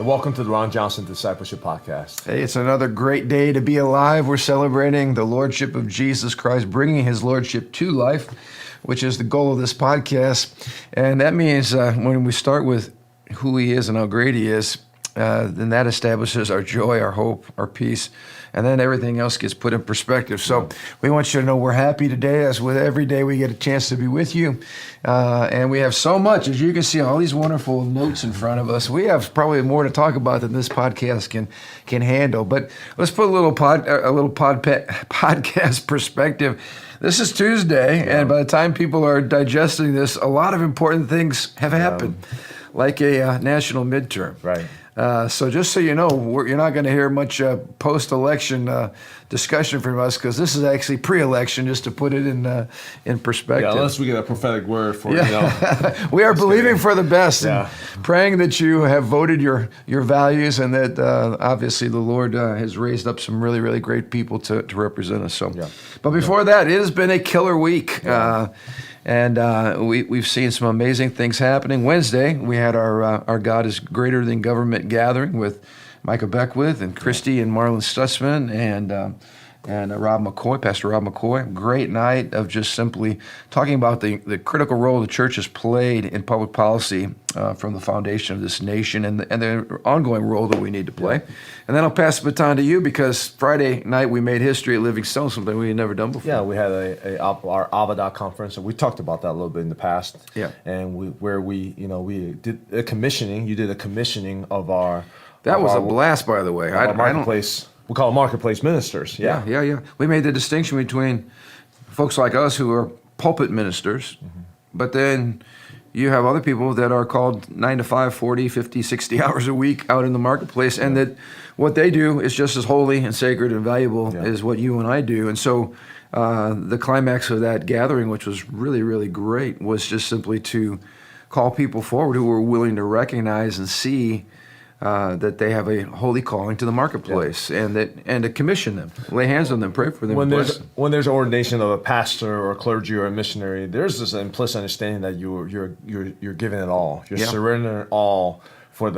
And welcome to the Ron Johnson Discipleship Podcast. Hey, it's another great day to be alive. We're celebrating the Lordship of Jesus Christ, bringing His Lordship to life, which is the goal of this podcast. And that means when we start with who He is and how great He is, then that establishes our joy, our hope, our peace, and then everything else gets put in perspective. So we want you to know we're happy today, as with every day we get a chance to be with you. And we have so much, as you can see, all these wonderful notes in front of us. We have probably more to talk about than this podcast can handle. But let's put a little podcast perspective. This is Tuesday, and by the time people are digesting this, a lot of important things have happened, like a national midterm. Right. So just so you know, you're not going to hear much post-election discussion from us, because this is actually pre-election, just to put it in perspective. Yeah, unless we get a prophetic word for we are believing for the best and praying that you have voted your values, and that obviously the Lord has raised up some really, really great people to represent us. So, but before that, it has been a killer week. And we've seen some amazing things happening. Wednesday, we had our God is Greater Than Government gathering with Micah Beckwith and Christy and Marlon Stutzman and Rob McCoy, Pastor Rob McCoy. Great night of just simply talking about the critical role the church has played in public policy from the foundation of this nation, and the ongoing role that we need to play. And then I'll pass the baton to you, because Friday night we made history at Living Stone, something we had never done before. Yeah, we had our Avada conference, and we talked about that a little bit in the past. Yeah. And we did a commissioning. You did a commissioning of our... That was a blast, by the way. Marketplace. We call it marketplace ministers. Yeah. We made the distinction between folks like us who are pulpit ministers, but then you have other people that are called 9 to 5, 40, 50, 60 hours a week out in the marketplace, and that what they do is just as holy and sacred and valuable as what you and I do. And so the climax of that gathering, which was really, really great, was just simply to call people forward who were willing to recognize and see that they have a holy calling to the marketplace, and to commission them, lay hands on them, pray for them. When there's ordination of a pastor or a clergy or a missionary, there's this implicit understanding that you're giving it all. You're surrendering all for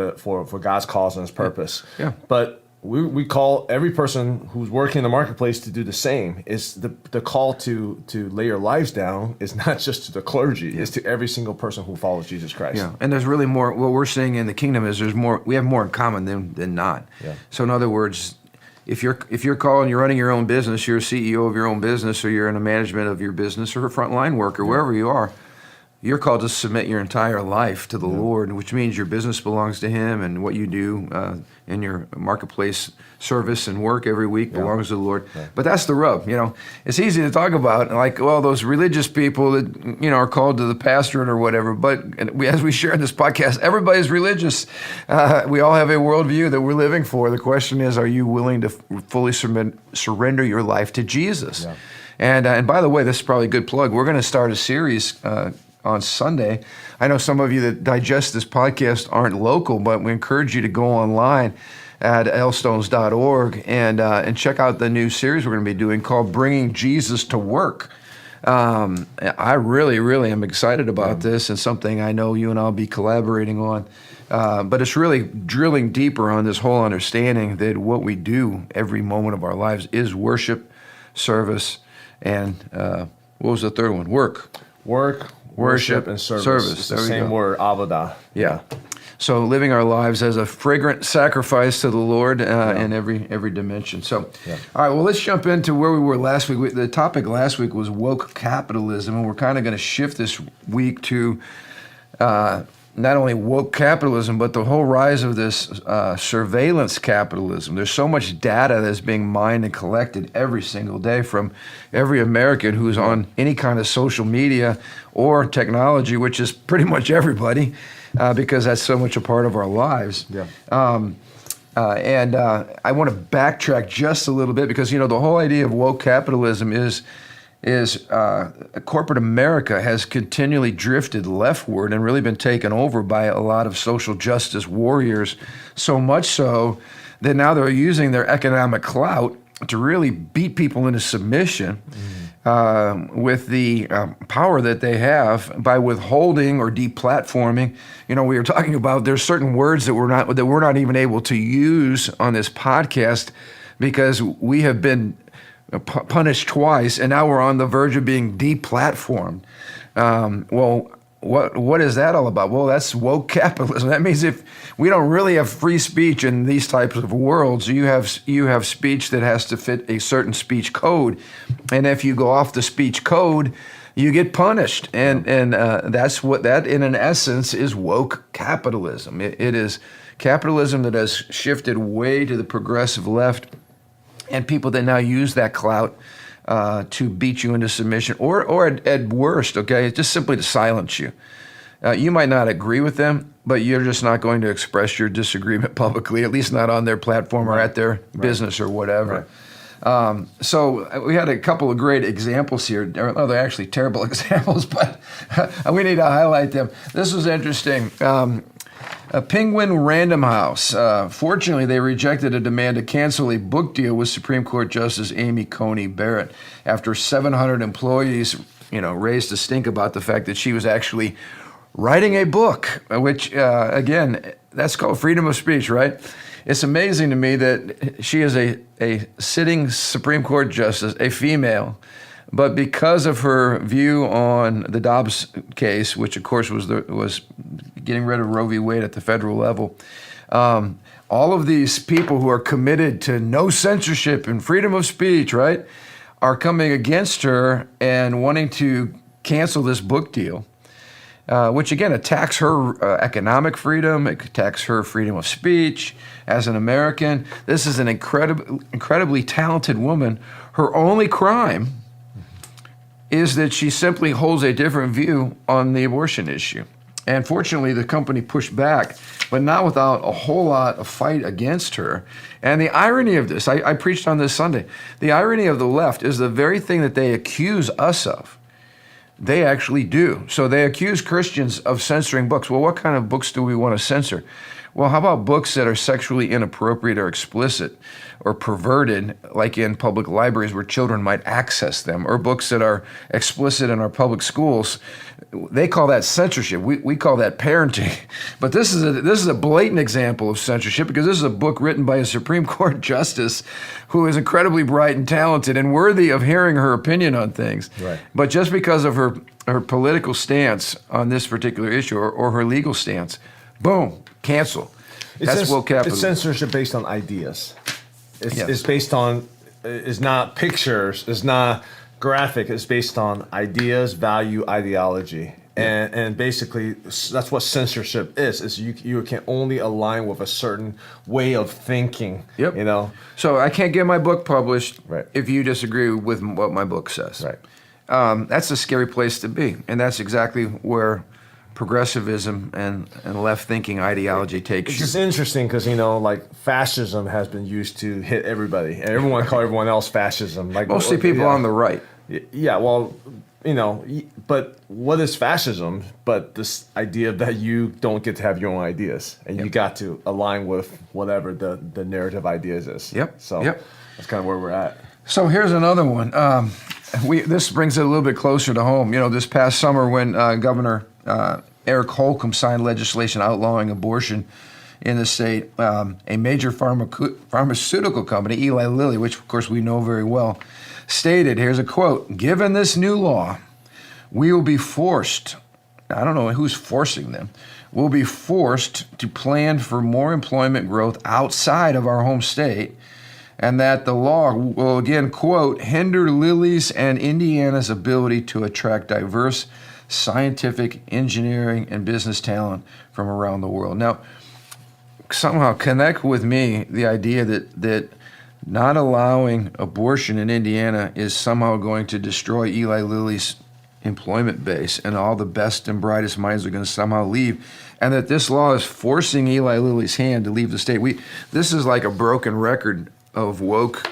God's cause and His purpose. Yeah. But we call every person who's working in the marketplace to do the same. Is the call to lay your lives down is not just to the clergy; it's to every single person who follows Jesus Christ. Yeah, and there's really more. What we're seeing in the kingdom is there's more. We have more in common than not. Yeah. So in other words, if you're calling, you're running your own business, you're a CEO of your own business, or you're in the management of your business, or a frontline worker, wherever you are. You're called to submit your entire life to the Lord, which means your business belongs to Him, and what you do in your marketplace service and work every week belongs to the Lord. Yeah. But that's the rub, It's easy to talk about, like, well, those religious people that, are called to the pastorate or whatever, but as we share in this podcast, everybody's religious. We all have a worldview that we're living for. The question is, are you willing to fully surrender your life to Jesus? Yeah. And by the way, this is probably a good plug. We're going to start a series on Sunday. I know some of you that digest this podcast aren't local, but we encourage you to go online at lstones.org and check out the new series we're going to be doing called Bringing Jesus to Work. I really, really am excited about this, and something I know you and I'll be collaborating on. But it's really drilling deeper on this whole understanding that what we do every moment of our lives is worship, service, and what was the third one? Worship and service. It's the same word, avada. Yeah. So living our lives as a fragrant sacrifice to the Lord in every dimension. So, all right, well, let's jump into where we were last week. The topic last week was woke capitalism, and we're kind of going to shift this week to not only woke capitalism, but the whole rise of this surveillance capitalism. There's so much data that's being mined and collected every single day from every American who's on any kind of social media or technology, which is pretty much everybody, because that's so much a part of our lives. Yeah. And I want to backtrack just a little bit, because, the whole idea of woke capitalism is corporate America has continually drifted leftward and really been taken over by a lot of social justice warriors, so much so that now they're using their economic clout to really beat people into submission. with the power that they have by withholding or deplatforming. We were talking about there's certain words that we're not even able to use on this podcast because we have been punished twice, and now we're on the verge of being deplatformed. What is that all about? Well, that's woke capitalism. That means if we don't really have free speech in these types of worlds, you have speech that has to fit a certain speech code, and if you go off the speech code, you get punished. And that's what that in an essence is woke capitalism. It is capitalism that has shifted way to the progressive left, and people that now use that clout to beat you into submission, or at worst, okay, just simply to silence you. You might not agree with them, but you're just not going to express your disagreement publicly, at least not on their platform or at their business or whatever. Right. So we had a couple of great examples here. They're actually terrible examples, but we need to highlight them. This was interesting. Penguin Random House. Fortunately, they rejected a demand to cancel a book deal with Supreme Court Justice Amy Coney Barrett after 700 employees, raised a stink about the fact that she was actually writing a book, which, again, that's called freedom of speech, right? It's amazing to me that she is a sitting Supreme Court justice, a female, but because of her view on the Dobbs case, which of course was getting rid of Roe v. Wade at the federal level, all of these people who are committed to no censorship and freedom of speech, right, are coming against her and wanting to cancel this book deal, which again attacks her economic freedom, it attacks her freedom of speech as an American. This is an incredibly talented woman. Her only crime is that she simply holds a different view on the abortion issue. And fortunately, the company pushed back, but not without a whole lot of fight against her. And the irony of this, I preached on this Sunday, the irony of the left is the very thing that they accuse us of, they actually do. So they accuse Christians of censoring books. Well, what kind of books do we want to censor? Well, how about books that are sexually inappropriate or explicit or perverted, like in public libraries where children might access them, or books that are explicit in our public schools? They call that censorship. We call that parenting. But this is a blatant example of censorship because this is a book written by a Supreme Court justice who is incredibly bright and talented and worthy of hearing her opinion on things. Right. But just because of her political stance on this particular issue or her legal stance, boom, cancel. That's woke capitalism. It's censorship based on ideas. It's based on, it's not pictures, it's not graphic, it's based on ideas, value, ideology. And basically, that's what censorship is you can only align with a certain way of thinking, So I can't get my book published if you disagree with what my book says. Right. That's a scary place to be. And that's exactly where progressivism and left-thinking ideology takes you. It's interesting because, like fascism has been used to hit everybody. And everyone call everyone else fascism. Like mostly people on the right. Yeah, well, but what is fascism but this idea that you don't get to have your own ideas and you got to align with whatever the narrative ideas is. So that's kind of where we're at. So here's another one. This brings it a little bit closer to home. This past summer when Governor Eric Holcomb signed legislation outlawing abortion in the state, a major pharmaceutical company, Eli Lilly, which of course we know very well, stated, here's a quote, "Given this new law, we will be forced," I don't know who's forcing them, "will be forced to plan for more employment growth outside of our home state, and that the law will," again, quote, "hinder Lilly's and Indiana's ability to attract diverse scientific, engineering, and business talent from around the world." Now, somehow connect with me the idea that not allowing abortion in Indiana is somehow going to destroy Eli Lilly's employment base and all the best and brightest minds are going to somehow leave, and that this law is forcing Eli Lilly's hand to leave the state. This is like a broken record of woke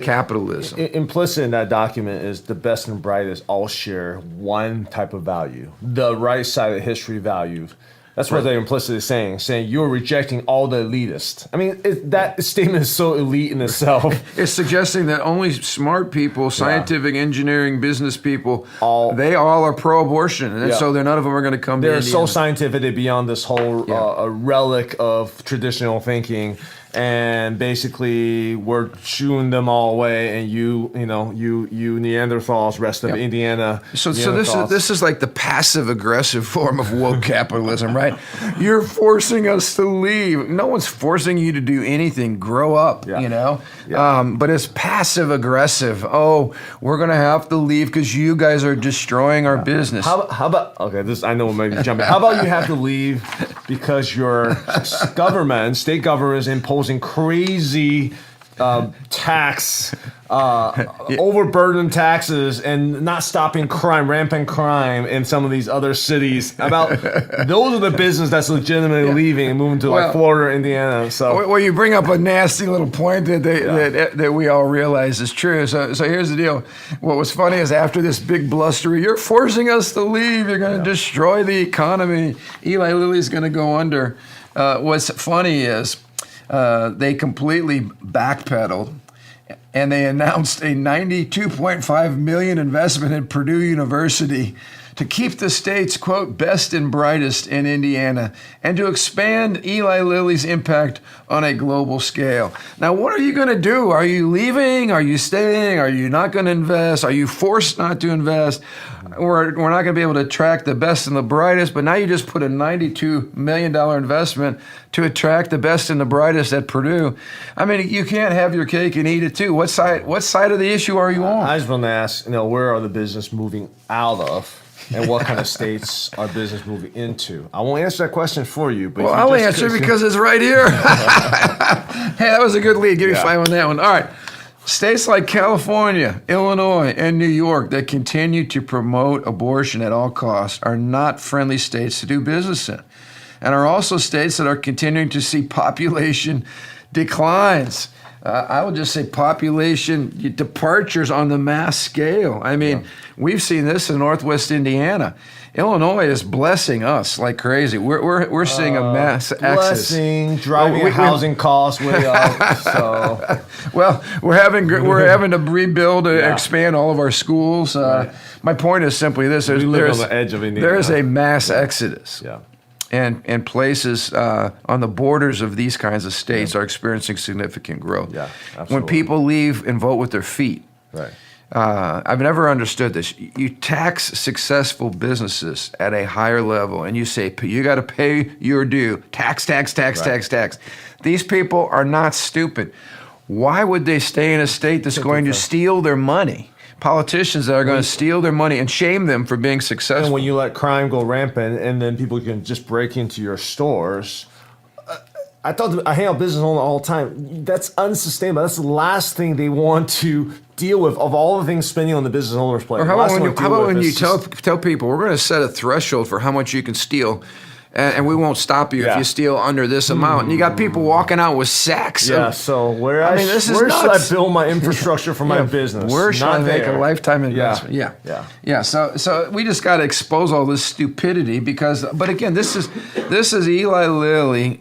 capitalism. Implicit in that document is the best and brightest all share one type of value. The right side of history value That's what they're implicitly saying you're rejecting all the elitists. I mean, that statement is so elite in itself. It's suggesting that only smart people, scientific, engineering, business people, they all are pro-abortion, and so none of them are going to come to Indiana. They're so scientific, they're beyond this whole a relic of traditional thinking. And basically, we're shooing them all away, and you Neanderthals, rest of Indiana. So this is like the passive aggressive form of woke capitalism, right? You're forcing us to leave. No one's forcing you to do anything. Grow up, you know. Yeah. But it's passive aggressive. Oh, we're gonna have to leave because you guys are destroying our business. How about I know maybe jumping. How about you have to leave because your state government is imposing crazy tax, overburdened taxes, and not stopping rampant crime in some of these other cities. Those are the business that's legitimately leaving and moving to like Florida, Indiana. So, well, you bring up a nasty little point that we all realize is true. So here's the deal. What was funny is after this big blustery, you're forcing us to leave. You're going to destroy the economy. Eli Lilly's going to go under. What's funny is they completely backpedaled, and they announced a $92.5 million investment in Purdue University to keep the state's, quote, best and brightest in Indiana, and to expand Eli Lilly's impact on a global scale. Now, what are you going to do? Are you leaving? Are you staying? Are you not going to invest? Are you forced not to invest? We're not going to be able to attract the best and the brightest, but now you just put a $92 million investment to attract the best and the brightest at Purdue. I mean, you can't have your cake and eat it too. What side of the issue are you on? I just want to ask, where are the business moving out of? And what kind of states are business moving into? I won't answer that question for you. But I'll answer because it's right here. Hey, that was a good lead. Give me 5 on that one. All right. States like California, Illinois, and New York that continue to promote abortion at all costs are not friendly states to do business in, and are also states that are continuing to see population declines. I would just say population departures on the mass scale. I mean, we've seen this in Northwest Indiana. Illinois is blessing us like crazy. We're seeing a mass exodus. Driving housing costs way up. So, well, we're having to rebuild and expand all of our schools. My point is simply this: we live on the edge of Indiana. There is a mass exodus. Yeah. And places on the borders of these kinds of states are experiencing significant growth. Yeah, absolutely. When people leave and vote with their feet. Right. I've never understood this. You tax successful businesses at a higher level, and you say, you got to pay your due. Tax. These people are not stupid. Why would they stay in a state that's going to steal their money? Politicians that are going to steal their money and shame them for being successful. And when you let crime go rampant and then people can just break into your stores, I hang out business all the time. That's unsustainable. That's the last thing they want to deal with of all the things spending on the business owner's plate. Or how about when you tell people, we're going to set a threshold for how much you can steal, and we won't stop you if you steal under this amount. And you got people walking out with sacks. So where should I build my infrastructure for my business? Where should I make a lifetime investment? Yeah. So we just got to expose all this stupidity but again, this is Eli Lilly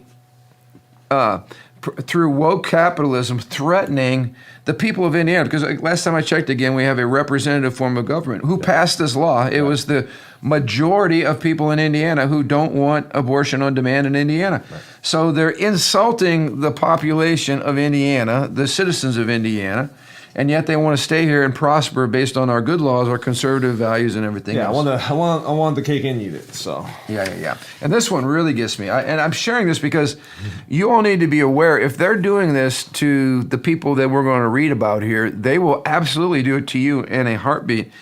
through woke capitalism threatening the people of Indiana. Because last time I checked again, we have a representative form of government. Who passed this law? It was the majority of people in Indiana who don't want abortion on demand in Indiana. Right. So they're insulting the population of Indiana, the citizens of Indiana, and yet they want to stay here and prosper based on our good laws, our conservative values, and everything else. I want the cake and eat it. So yeah. And this one really gets me. And I'm sharing this because you all need to be aware. If they're doing this to the people that we're going to read about here, they will absolutely do it to you in a heartbeat.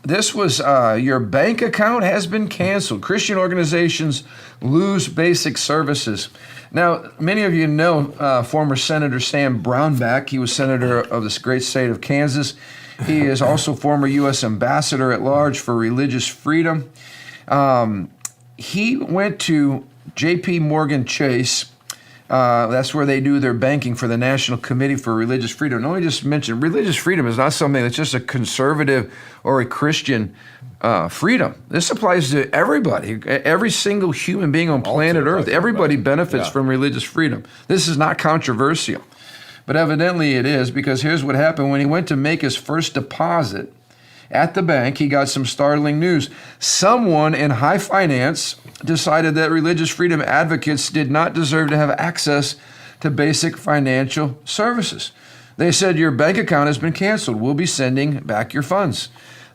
This was your bank account has been canceled. Christian organizations lose basic services. Now, many of you know former Senator Sam Brownback. He was senator of this great state of Kansas. He is also former U.S. ambassador at large for religious freedom. He went to J.P. Morgan Chase. That's where they do their banking for the National Committee for Religious Freedom. And let me just mention, religious freedom is not something that's just a conservative or a Christian freedom. This applies to everybody, every single human being on planet Earth. Everybody benefits from religious freedom. This is not controversial. But evidently it is, because here's what happened. When he went to make his first deposit at the bank, he got some startling news. Someone in high finance decided that religious freedom advocates did not deserve to have access to basic financial services. They said, your bank account has been canceled. We'll be sending back your funds.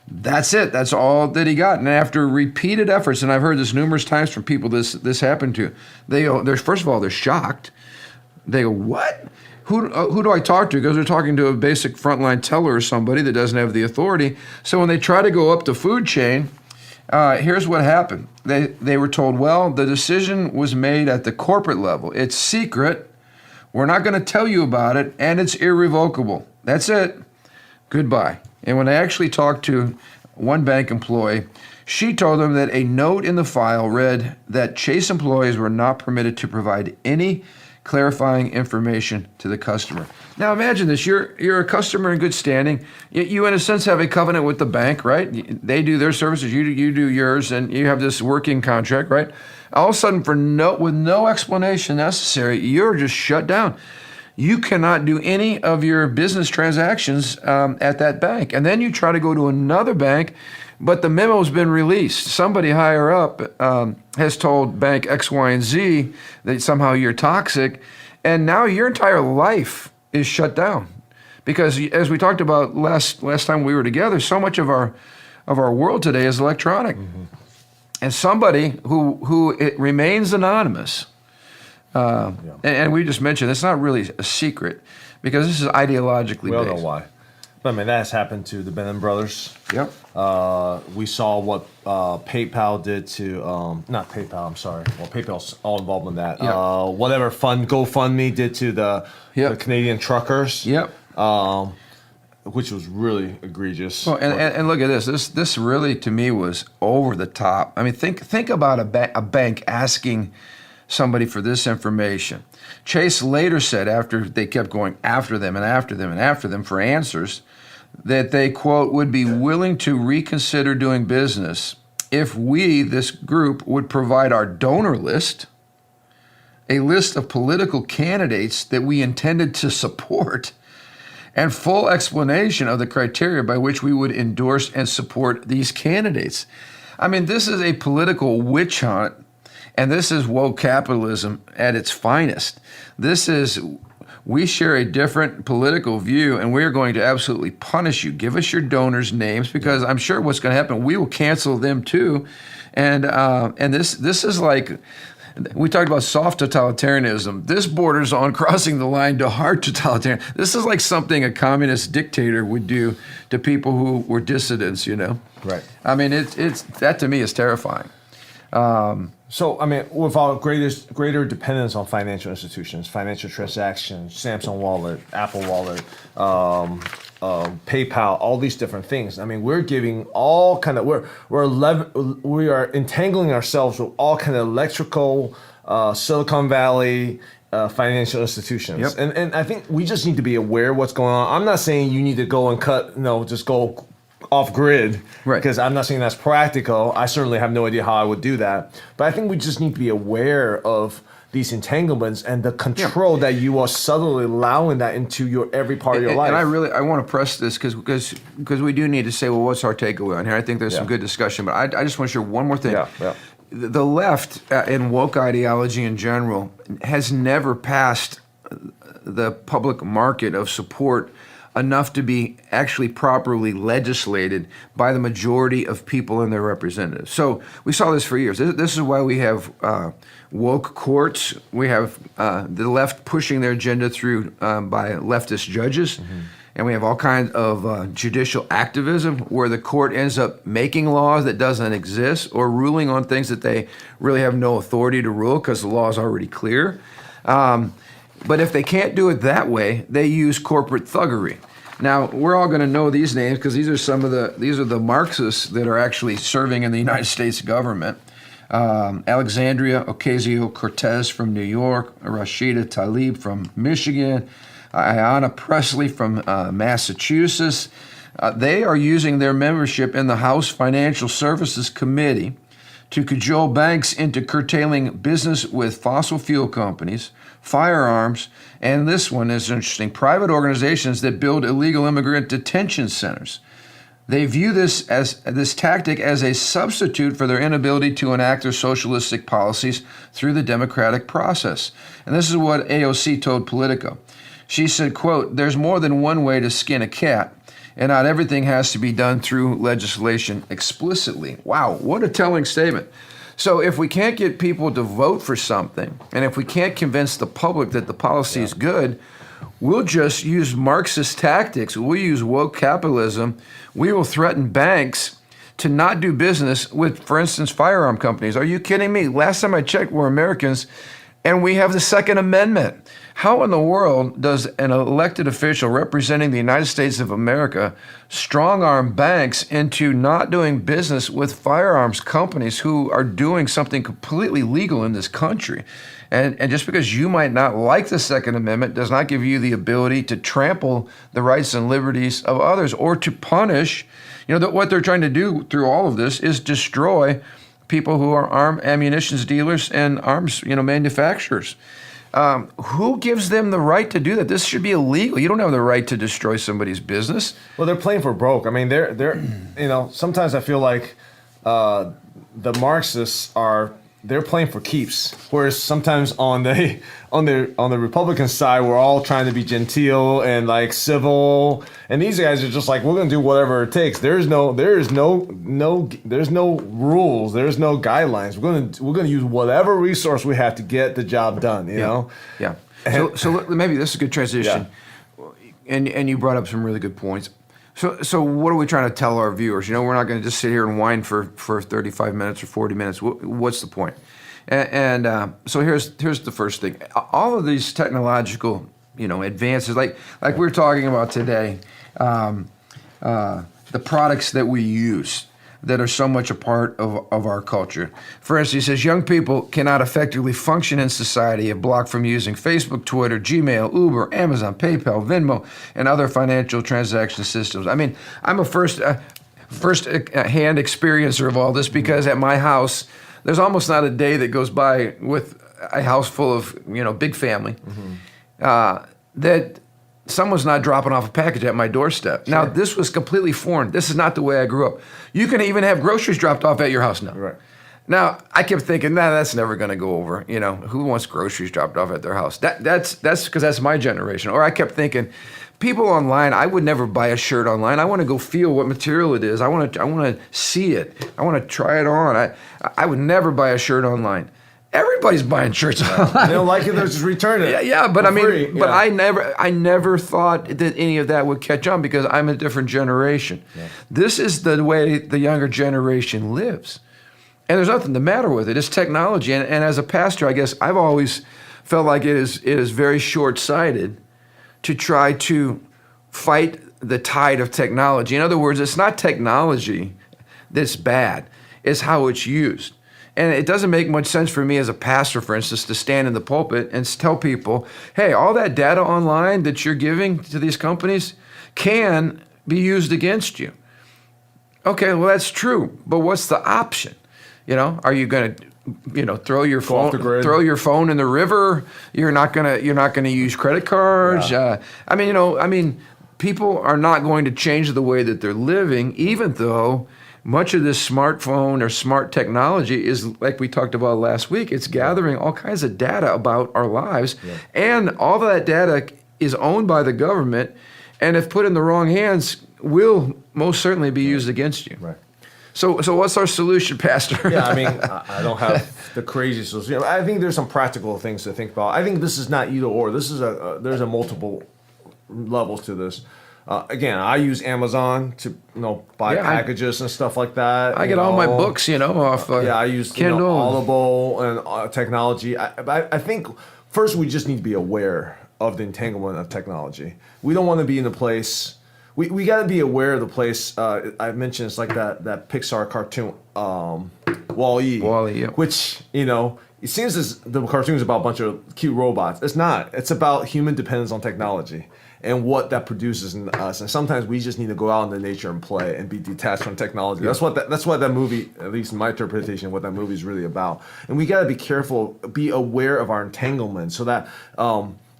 That's it. That's all that he got. And after repeated efforts, and I've heard this numerous times from people this happened to, they're first of all, they're shocked. They go, what? Who do I talk to? Because they're talking to a basic frontline teller or somebody that doesn't have the authority. So when they try to go up the food chain, here's what happened. They were told, well, the decision was made at the corporate level. It's secret. We're not going to tell you about it, and it's irrevocable. That's it. Goodbye. And when I actually talked to one bank employee, she told them that a note in the file read that Chase employees were not permitted to provide any clarifying information to the customer. Now imagine this, you're a customer in good standing. You in a sense have a covenant with the bank, right? They do their services, you do yours, and you have this working contract, right? All of a sudden, with no explanation necessary, you're just shut down. You cannot do any of your business transactions at that bank. And then you try to go to another bank, but the memo's been released. Somebody higher up has told bank X, Y, and Z that somehow you're toxic, and now your entire life is shut down. Because as we talked about last time we were together, so much of our world today is electronic. Mm-hmm. And somebody who it remains anonymous, and we just mentioned it's not really a secret because this is ideologically based. We all know why. I mean, that has happened to the Benham brothers. Yep. We saw what PayPal did to, not PayPal, I'm sorry. Well, PayPal's all involved in that. Yep. Whatever GoFundMe did to the Canadian truckers. Yep. Which was really egregious. Well, and look at this. This really, to me, was over the top. I mean, think about a bank asking somebody for this information. Chase later said, after they kept going after them and after them and after them for answers, that they, quote, would be willing to reconsider doing business if we, this group, would provide our donor list, a list of political candidates that we intended to support, and full explanation of the criteria by which we would endorse and support these candidates. I mean, this is a political witch hunt, and this is woke capitalism at its finest. This is, we share a different political view, and we're going to absolutely punish you. Give us your donors' names, because I'm sure what's going to happen, we will cancel them too. And this is like, we talked about soft totalitarianism. This borders on crossing the line to hard totalitarian. This is like something a communist dictator would do to people who were dissidents, you know? Right. I mean, it's that to me is terrifying. So, I mean, with our greater dependence on financial institutions, financial transactions, Samsung Wallet, Apple Wallet, PayPal, all these different things. I mean, we're giving all kind of we are entangling ourselves with all kind of electrical Silicon Valley financial institutions. Yep. And I think we just need to be aware of what's going on. I'm not saying you need to go and just go off grid, right? Because I'm not saying that's practical. I certainly have no idea how I would do that. But I think we just need to be aware of these entanglements and the control that you are subtly allowing that into your every part of your life. And I want to press this because we do need to say, well, what's our takeaway on here? I think there's some good discussion, but I just want to share one more thing. Yeah. The left and woke ideology in general has never passed the public market of support enough to be actually properly legislated by the majority of people and their representatives. So we saw this for years. This is why we have woke courts. We have the left pushing their agenda through by leftist judges. Mm-hmm. And we have all kinds of judicial activism where the court ends up making laws that doesn't exist or ruling on things that they really have no authority to rule because the law is already clear. But if they can't do it that way, they use corporate thuggery. Now, we're all going to know these names because these are the Marxists that are actually serving in the United States government. Alexandria Ocasio-Cortez from New York, Rashida Tlaib from Michigan, Ayanna Pressley from Massachusetts, They are using their membership in the House Financial Services Committee to cajole banks into curtailing business with fossil fuel companies, firearms, and this one is interesting, private organizations that build illegal immigrant detention centers. They view this tactic as a substitute for their inability to enact their socialistic policies through the democratic process. And this is what AOC told Politico. She said, quote, "There's more than one way to skin a cat, and not everything has to be done through legislation explicitly." Wow, what a telling statement. So if we can't get people to vote for something, and if we can't convince the public that the policy is good, we'll just use Marxist tactics. We'll use woke capitalism. We will threaten banks to not do business with, for instance, firearm companies. Are you kidding me? Last time I checked, we're Americans, and we have the Second Amendment. How in the world does an elected official representing the United States of America strong-arm banks into not doing business with firearms companies who are doing something completely legal in this country? And just because you might not like the Second Amendment does not give you the ability to trample the rights and liberties of others or to punish. What they're trying to do through all of this is destroy people who are ammunition dealers and arms, manufacturers. Who gives them the right to do that? This should be illegal. You don't have the right to destroy somebody's business. Well, they're playing for broke. I mean, they're sometimes I feel like the Marxists they're playing for keeps. Whereas sometimes on the Republican side, we're all trying to be genteel and like civil, and these guys are just like, we're gonna do whatever it takes. There's no rules. There's no guidelines. We're gonna use whatever resource we have to get the job done. You know. Yeah. So maybe this is a good transition. Yeah. And you brought up some really good points. So what are we trying to tell our viewers? We're not going to just sit here and whine for 35 minutes or 40 minutes. What's the point? And so here's the first thing. All of these technological, advances, like we were talking about today, the products that we use that are so much a part of our culture. For instance, he says young people cannot effectively function in society if blocked from using Facebook, Twitter, Gmail, Uber, Amazon, PayPal, Venmo, and other financial transaction systems. I mean, I'm a first-hand experiencer of all this because at my house, there's almost not a day that goes by with a house full of, big family, that someone's not dropping off a package at my doorstep. Sure. Now, this was completely foreign. This is not the way I grew up. You can even have groceries dropped off at your house now. Right. Now, I kept thinking, that's never going to go over. Who wants groceries dropped off at their house? That's because that's my generation. Or I kept thinking, people online, I would never buy a shirt online. I want to go feel what material it is. I want to see it. I want to try it on. I would never buy a shirt online. Everybody's buying shirts online. They don't like it, they'll just return it. Yeah, but I never thought that any of that would catch on because I'm a different generation. Yeah. This is the way the younger generation lives. And there's nothing the matter with it. It's technology. And as a pastor, I guess I've always felt like it is very short-sighted to try to fight the tide of technology. In other words, it's not technology that's bad. It's how it's used. And it doesn't make much sense for me as a pastor, for instance, to stand in the pulpit and tell people, hey, all that data online that you're giving to these companies can be used against you. Okay, well, that's true. But what's the option? Are you going to throw your phone in the river? You're not gonna use credit cards. Yeah. People are not going to change the way that they're living, even though much of this smartphone or smart technology is, like we talked about last week, it's gathering all kinds of data about our lives. Yeah. And all that data is owned by the government, and if put in the wrong hands, will most certainly be used against you. Right. So what's our solution, Pastor? Yeah, I don't have the crazy solution. I think there's some practical things to think about. I think this is not either or. This is there's a multiple levels to this. Again, I use Amazon to buy packages and stuff like that. I get all my books, off I use Kindle, Audible and technology. I think first we just need to be aware of the entanglement of technology. We don't want to be in a place. We got to be aware of the place. I mentioned it's like that Pixar cartoon, Wall-E. Wall-E, yeah. Which it seems as the cartoon's about a bunch of cute robots. It's not. It's about human dependence on technology. and what that produces in us. And sometimes we just need to go out into nature and play and be detached from technology. That's what that movie, at least in my interpretation, what that movie is really about. And we got to be careful, be aware of our entanglement, so that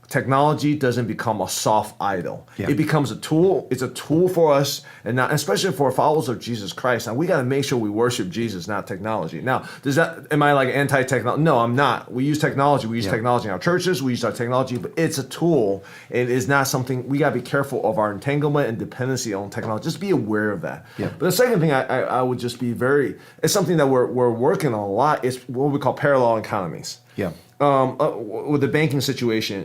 technology doesn't become a soft idol. Yeah. It becomes a tool. It's a tool for us, and not, especially for followers of Jesus Christ. Now we got to make sure we worship Jesus, not technology. Now, am I like anti-technology? No, I'm not. We use technology. We use technology in our churches. We use our technology, but it's a tool. It is not something. We got to be careful of our entanglement and dependency on technology. Just be aware of that. Yeah. But the second thing I would just be it's something that we're working on a lot. Is what we call parallel economies. Yeah. With the banking situation,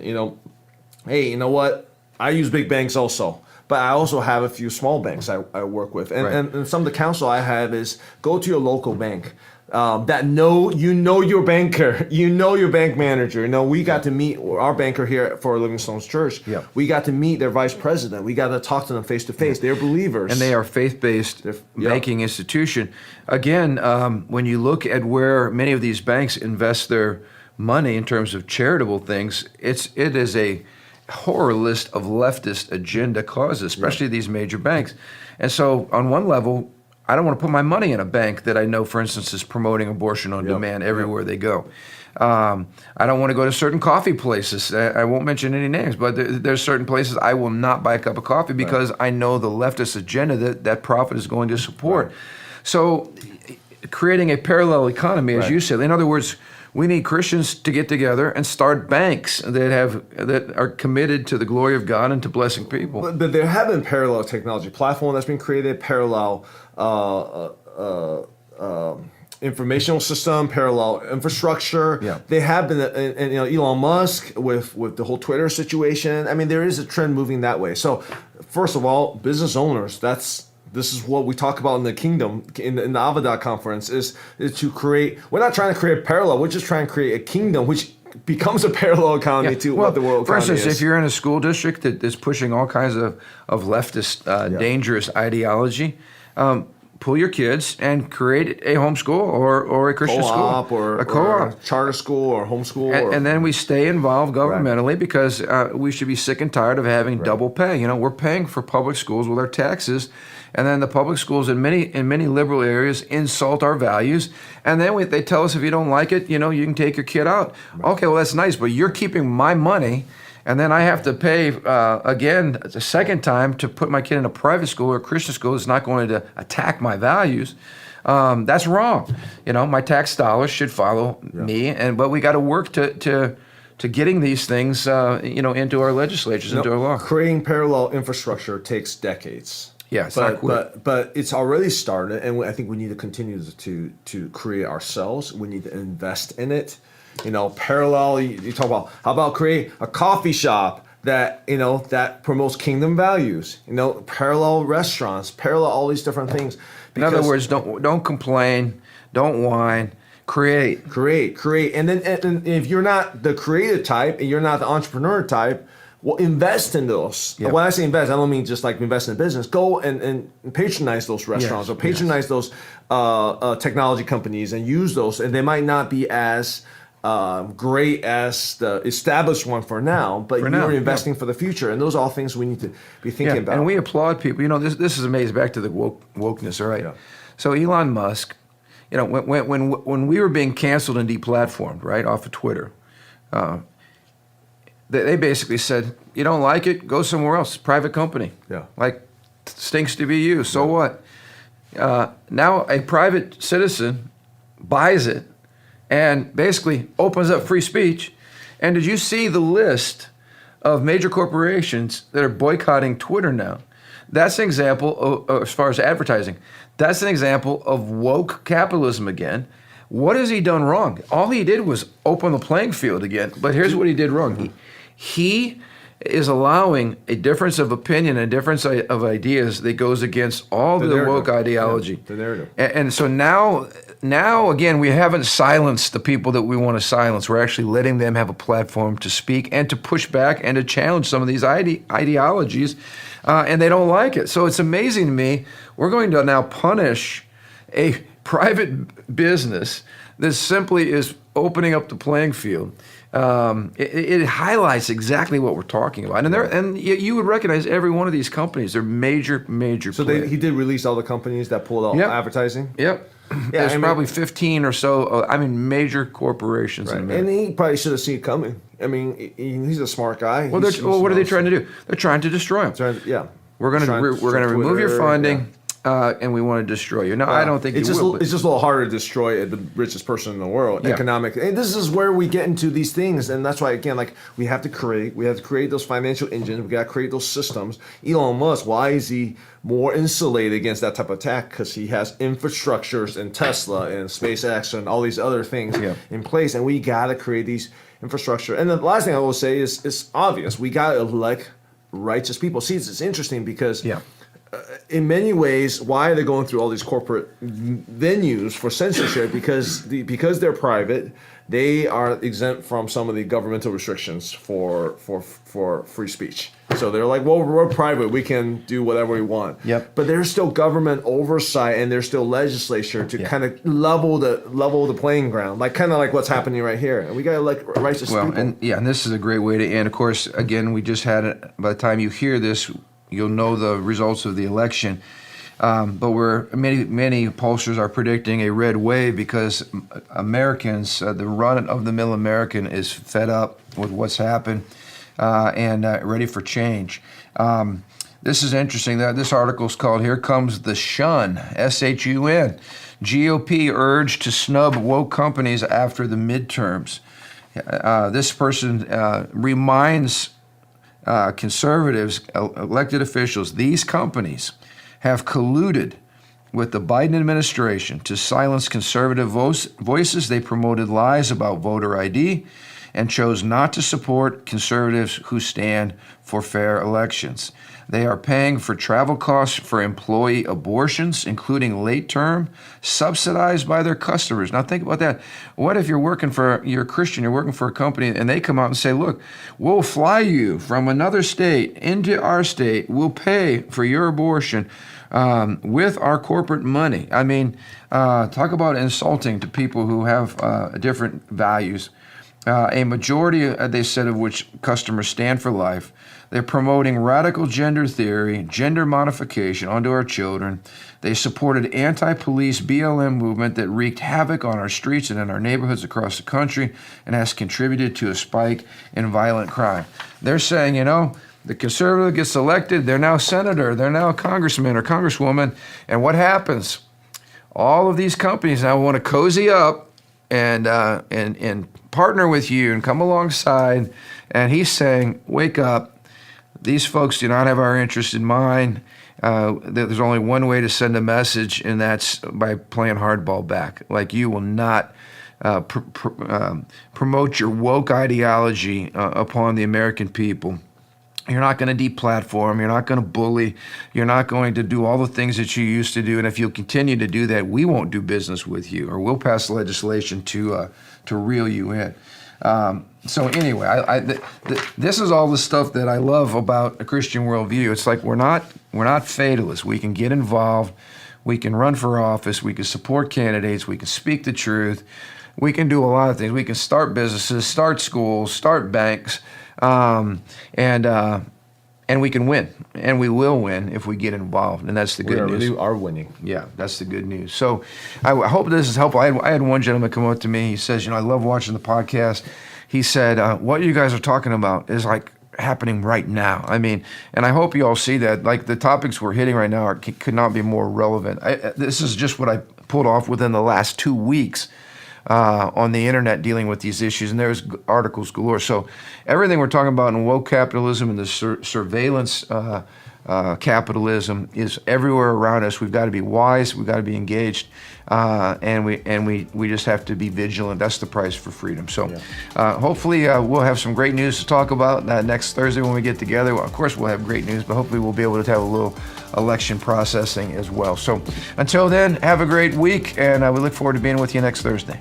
hey, you know what? I use big banks also, but I also have a few small banks I work with. And some of the counsel I have is go to your local bank that your banker, your bank manager. We got to meet our banker here for Livingstone's Church. Yeah. We got to meet their vice president. We got to talk to them face to face. They're believers. And they are faith-based banking institution. Again, when you look at where many of these banks invest their money in terms of charitable things, it is a horror list of leftist agenda causes, especially these major banks. And so on one level, I don't want to put my money in a bank that I know, for instance, is promoting abortion on demand everywhere they go. I don't want to go to certain coffee places. I won't mention any names, but there's certain places I will not buy a cup of coffee because I know the leftist agenda that profit is going to support. Right. So creating a parallel economy, as you said, in other words, we need Christians to get together and start banks that are committed to the glory of God and to blessing people. But there have been parallel technology platform that's been created, parallel informational system, parallel infrastructure. Yeah. They have been, and Elon Musk with the whole Twitter situation. I mean, there is a trend moving that way. So, first of all, business owners, this is what we talk about in the kingdom, in the Avada conference, is to create, we're not trying to create a parallel, we're just trying to create a kingdom which becomes a parallel economy to what the world economy is. For instance, if you're in a school district that is pushing all kinds of leftist, dangerous ideology, pull your kids and create a homeschool or a Christian school. Or a co-op. Or charter school or homeschool. And then we stay involved governmentally because we should be sick and tired of having double pay. We're paying for public schools with our taxes, and then the public schools in many liberal areas insult our values, and then they tell us if you don't like it, you can take your kid out. Right. Okay, well that's nice, but you're keeping my money, and then I have to pay again a second time to put my kid in a private school or a Christian school that's not going to attack my values. That's wrong. My tax dollars should follow me, but we got to work to getting these things into our legislatures, into our law. Creating parallel infrastructure takes decades. Yeah, but it's already started, and I think we need to continue to create ourselves. We need to invest in it. Parallel. You talk about how about create a coffee shop that that promotes kingdom values. Parallel restaurants, parallel all these different things. In other words, don't complain, don't whine. Create, and then if you're not the creative type and you're not the entrepreneur type, well, invest in those. Yep. When I say invest, I don't mean just like invest in a business. Go and patronize those restaurants or patronize those technology companies and use those. And they might not be as great as the established one for now, but you're investing for the future. And those are all things we need to be thinking about. And we applaud people. This is amazing. Back to the wokeness, all right? Yeah. So Elon Musk, when we were being canceled and deplatformed, right, off of Twitter, they basically said, you don't like it, go somewhere else, private company. Yeah. Stinks to be you, so what? Now a private citizen buys it and basically opens up free speech. And did you see the list of major corporations that are boycotting Twitter now? That's an example of, as far as advertising, that's an example of woke capitalism again. What has he done wrong? All he did was open the playing field again. But here's what he did wrong. He is allowing a difference of opinion, a difference of ideas that goes against all the woke ideology. The narrative. And so now again, we haven't silenced the people that we want to silence. We're actually letting them have a platform to speak and to push back and to challenge some of these ideologies, and they don't like it. So it's amazing to me. We're going to now punish a private business that simply is opening up the playing field. it highlights exactly what we're talking about. And you would recognize every one of these companies. They're major So players. he did release all the companies that pulled out advertising? Yep. There's probably 15 or so, major corporations in America. And he probably should have seen it coming. I mean, he's a smart guy. Well, what are they trying to do? They're trying to destroy him. We're going to remove your funding, and we want to destroy you. Now, I don't think it's you just will. It's just a little harder to destroy the richest person in the world, economic. And this is where we get into these things, and that's why again, like we have to create those financial engines. We got to create those systems. Elon Musk, why is he more insulated against that type of attack? Because he has infrastructures and Tesla and SpaceX and all these other things in place, and we got to create these infrastructure. And the last thing I will say is it's obvious. We got to elect righteous people. See, it's interesting because in many ways, why are they going through all these corporate venues for censorship? Because they're private, they are exempt from some of the governmental restrictions for free speech. So they're like, well, we're private, we can do whatever we want. But there's still government oversight, and there's still legislature to kind of level the playing ground, like kind of like what's happening right here. And we got to elect righteous people. And this is a great way to end. Of course, again, we just had it. By the time you hear this, you'll know the results of the election. But many pollsters are predicting a red wave because Americans, the run-of-the-mill American, is fed up with what's happened and ready for change. This is interesting. This article is called "Here Comes the Shun." S-H-U-N. GOP urged to snub woke companies after the midterms. This person reminds conservatives, elected officials, these companies have colluded with the Biden administration to silence conservative voices. They promoted lies about voter ID and chose not to support conservatives who stand for fair elections. They are paying for travel costs for employee abortions, including late term, subsidized by their customers. Now think about that. What if you're a Christian, you're working for a company, and they come out and say, look, we'll fly you from another state into our state. We'll pay for your abortion with our corporate money. I mean, talk about insulting to people who have different values. A majority, they said, of which customers stand for life. They're promoting radical gender theory, gender modification onto our children. They supported anti-police BLM movement that wreaked havoc on our streets and in our neighborhoods across the country and has contributed to a spike in violent crime. They're saying, the conservative gets elected, they're now senator, they're now a congressman or congresswoman, and what happens? All of these companies now want to cozy up and partner with you and come alongside. And he's saying, wake up. These folks do not have our interest in mind. There's only one way to send a message, and that's by playing hardball back. Like, you will not promote your woke ideology upon the American people. You're not going to deplatform. You're not going to bully. You're not going to do all the things that you used to do. And if you'll continue to do that, we won't do business with you, or we'll pass legislation to reel you in. So anyway, this is all the stuff that I love about a Christian worldview. It's like we're not fatalists. We can get involved. We can run for office. We can support candidates. We can speak the truth. We can do a lot of things. We can start businesses, start schools, start banks, and we can win, and we will win if we get involved, and that's the good news. We are winning. Yeah, that's the good news. So I hope this is helpful. I had one gentleman come up to me. He says, I love watching the podcast. He said, what you guys are talking about is like happening right now. I mean, and I hope you all see that. Like, the topics we're hitting right now could not be more relevant. This is just what I pulled off within the last 2 weeks. On the internet dealing with these issues, and there's articles galore. So everything we're talking about in woke capitalism and the surveillance capitalism is everywhere around us. We've got to be wise. We've got to be engaged, and we just have to be vigilant. That's the price for freedom. So hopefully we'll have some great news to talk about next Thursday when we get together. Well, of course we'll have great news, but hopefully we'll be able to have a little election processing as well. So until then, have a great week, and we look forward to being with you next Thursday.